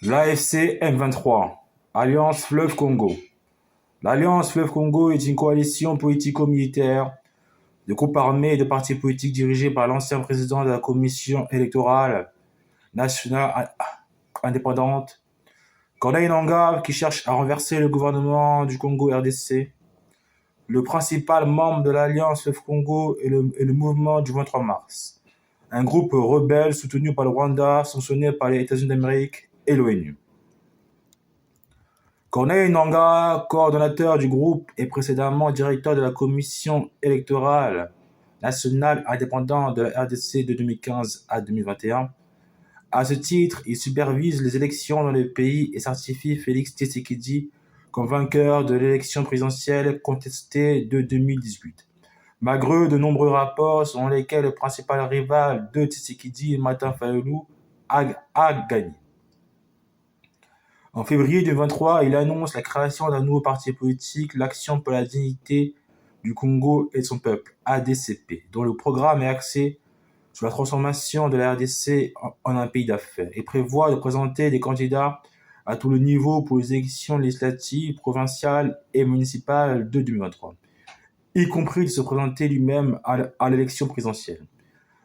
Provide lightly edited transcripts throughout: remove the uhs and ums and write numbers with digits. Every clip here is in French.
L'AFC M23, Alliance Fleuve Congo. L'Alliance Fleuve Congo est une coalition politico-militaire de groupes armés et de partis politiques dirigés par l'ancien président de la Commission électorale nationale indépendante, Corneille Nangaa, qui cherche à renverser le gouvernement du Congo RDC. Le principal membre de l'Alliance Fleuve Congo est le mouvement du 23 mars, un groupe rebelle soutenu par le Rwanda, sanctionné par les États-Unis d'Amérique et l'ONU. Corneille Nangaa, coordonnateur du groupe et précédemment directeur de la Commission électorale nationale indépendante de la RDC de 2015 à 2021. À ce titre, il supervise les élections dans le pays et certifie Félix Tshisekedi comme vainqueur de l'élection présidentielle contestée de 2018, malgré de nombreux rapports selon lesquels le principal rival de Tshisekedi, Martin Fayulu, a gagné. En février 2023, il annonce la création d'un nouveau parti politique, l'Action pour la dignité du Congo et de son peuple, ADCP, dont le programme est axé sur la transformation de la RDC en un pays d'affaires et prévoit de présenter des candidats à tout le niveau pour les élections législatives, provinciales et municipales de 2023, y compris de se présenter lui-même à l'élection présidentielle.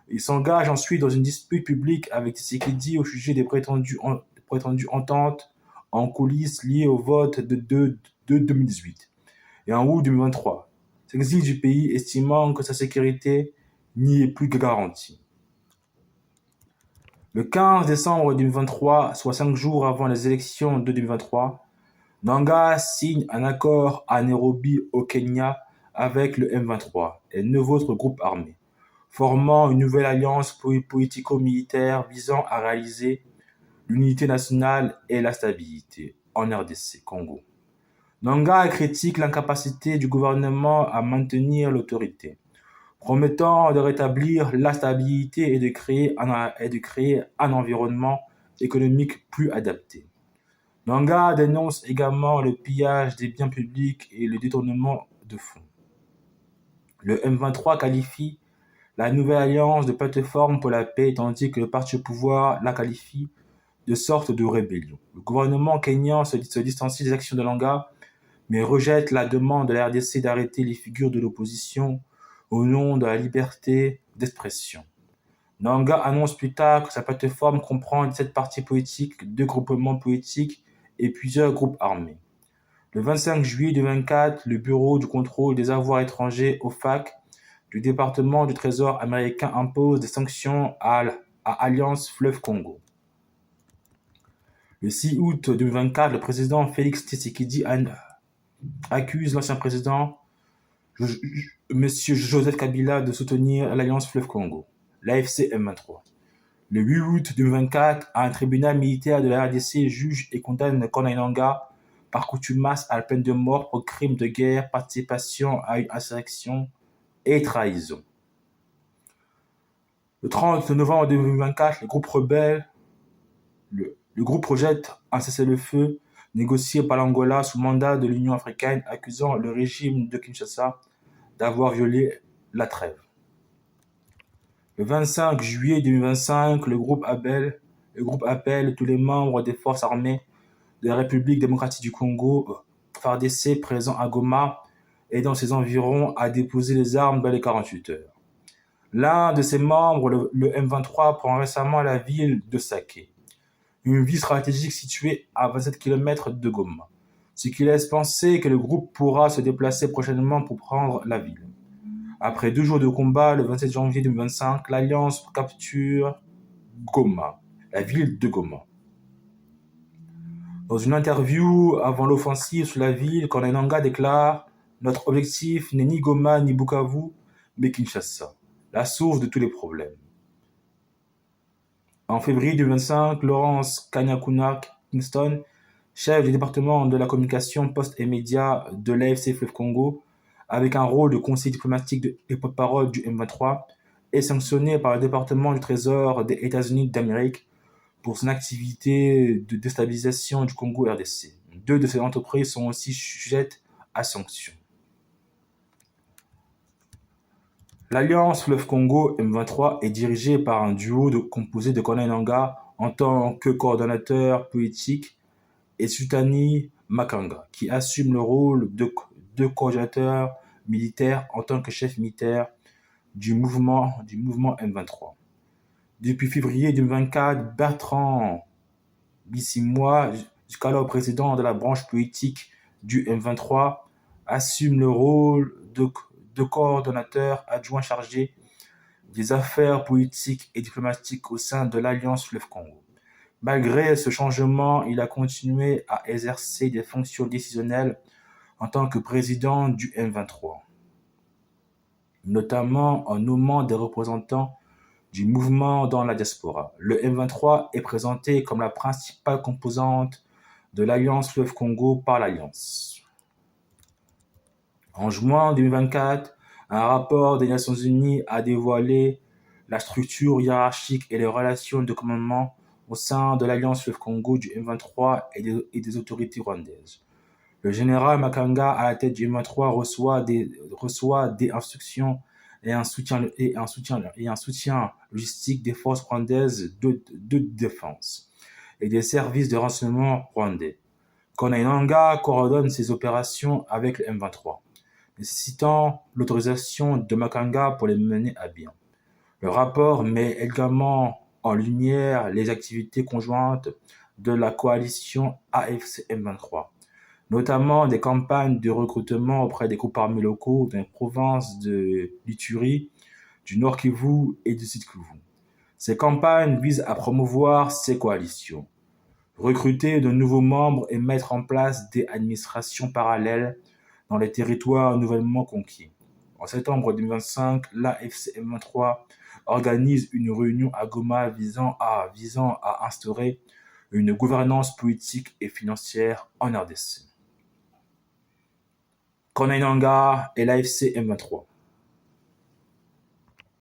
Il s'engage ensuite dans une dispute publique avec Tshisekedi au sujet des prétendues ententes en coulisses liées au vote de 2018. Et en août 2023, s'exile du pays, estimant que sa sécurité n'y est plus garantie. Le 15 décembre 2023, soit 5 jours avant les élections de 2023, Nangaa signe un accord à Nairobi au Kenya avec le M23 et 9 autres groupes armés, formant une nouvelle alliance politico-militaire visant à réaliser l'unité nationale et la stabilité en RDC, Congo. Nangaa critique l'incapacité du gouvernement à maintenir l'autorité, promettant de rétablir la stabilité et de créer un environnement économique plus adapté. Nangaa dénonce également le pillage des biens publics et le détournement de fonds. Le M23 qualifie la nouvelle alliance de plateforme pour la paix, tandis que le parti au pouvoir la qualifie de sorte de rébellion. Le gouvernement kenyan se distancie des actions de Nangaa, mais rejette la demande de la RDC d'arrêter les figures de l'opposition au nom de la liberté d'expression. Nangaa annonce plus tard que sa plateforme comprend 17 partis politiques, 2 groupements politiques et plusieurs groupes armés. Le 25 juillet 2024, le Bureau du contrôle des avoirs étrangers, OFAC, du département du Trésor américain impose des sanctions à Alliance Fleuve Congo. Le 6 août 2024, le président Félix Tshisekedi accuse l'ancien président M. Joseph Kabila de soutenir l'Alliance Fleuve Congo, l'AFC M23. Le 8 août 2024, un tribunal militaire de la RDC juge et condamne Corneille Nangaa par contumace à la peine de mort pour crime de guerre, participation à une insurrection et trahison. Le 30 novembre 2024, le groupe rebelle, le groupe rejette un cessez-le-feu négocié par l'Angola sous mandat de l'Union africaine, accusant le régime de Kinshasa d'avoir violé la trêve. Le 25 juillet 2025, le groupe appelle tous les membres des forces armées de la République démocratique du Congo, FARDC, présents à Goma et dans ses environs, à déposer les armes dans les 48 heures. L'un de ses membres, le M23, prend récemment la ville de Sake, une ville stratégique située à 27 km de Goma, ce qui laisse penser que le groupe pourra se déplacer prochainement pour prendre la ville. Après 2 jours de combat, le 27 janvier 2025, l'Alliance capture Goma, la ville de Goma. Dans une interview avant l'offensive sur la ville, Corneille Nangaa déclare « Notre objectif n'est ni Goma ni Bukavu, mais Kinshasa, la source de tous les problèmes ». En février 2025, Lawrence Kanyakuna Kingston, chef du département de la communication, poste et médias de l'AFC Fleuve Congo, avec un rôle de conseiller diplomatique et porte-parole du M23, est sanctionné par le département du Trésor des États-Unis d'Amérique pour son activité de déstabilisation du Congo RDC. 2 de ces entreprises sont aussi sujettes à sanctions. L'Alliance Fleuve Congo M23 est dirigée par un duo composé de Corneille Nangaa, en tant que coordonnateur politique, et Sultani Makanga, qui assume le rôle de coordinateur militaire en tant que chef militaire du mouvement M23. Depuis février 2024, Bertrand Bisimwa, jusqu'alors président de la branche politique du M23, assume le rôle de coordonnateur adjoint chargé des affaires politiques et diplomatiques au sein de l'Alliance Fleuve Congo. Malgré ce changement, il a continué à exercer des fonctions décisionnelles en tant que président du M23, notamment en nommant des représentants du mouvement dans la diaspora. Le M23 est présenté comme la principale composante de l'Alliance Fleuve Congo par l'Alliance. En juin 2024, un rapport des Nations Unies a dévoilé la structure hiérarchique et les relations de commandement au sein de l'Alliance Fleuve Congo du M23 et des autorités rwandaises. Le général Makanga, à la tête du M23, reçoit des instructions et un soutien logistique des forces rwandaises de défense et des services de renseignement rwandais. Kanainanga coordonne ses opérations avec le M23, nécessitant l'autorisation de Makanga pour les mener à bien. Le rapport met également en lumière les activités conjointes de la coalition AFC M23, notamment des campagnes de recrutement auprès des groupes armés locaux dans les provinces de l'Ituri, du Nord Kivu et du Sud Kivu. Ces campagnes visent à promouvoir ces coalitions, recruter de nouveaux membres et mettre en place des administrations parallèles dans les territoires nouvellement conquis. En septembre 2025, l'AFC M23 organise une réunion à Goma visant à instaurer une gouvernance politique et financière en RDC. Kanainanga et l'AFC M23.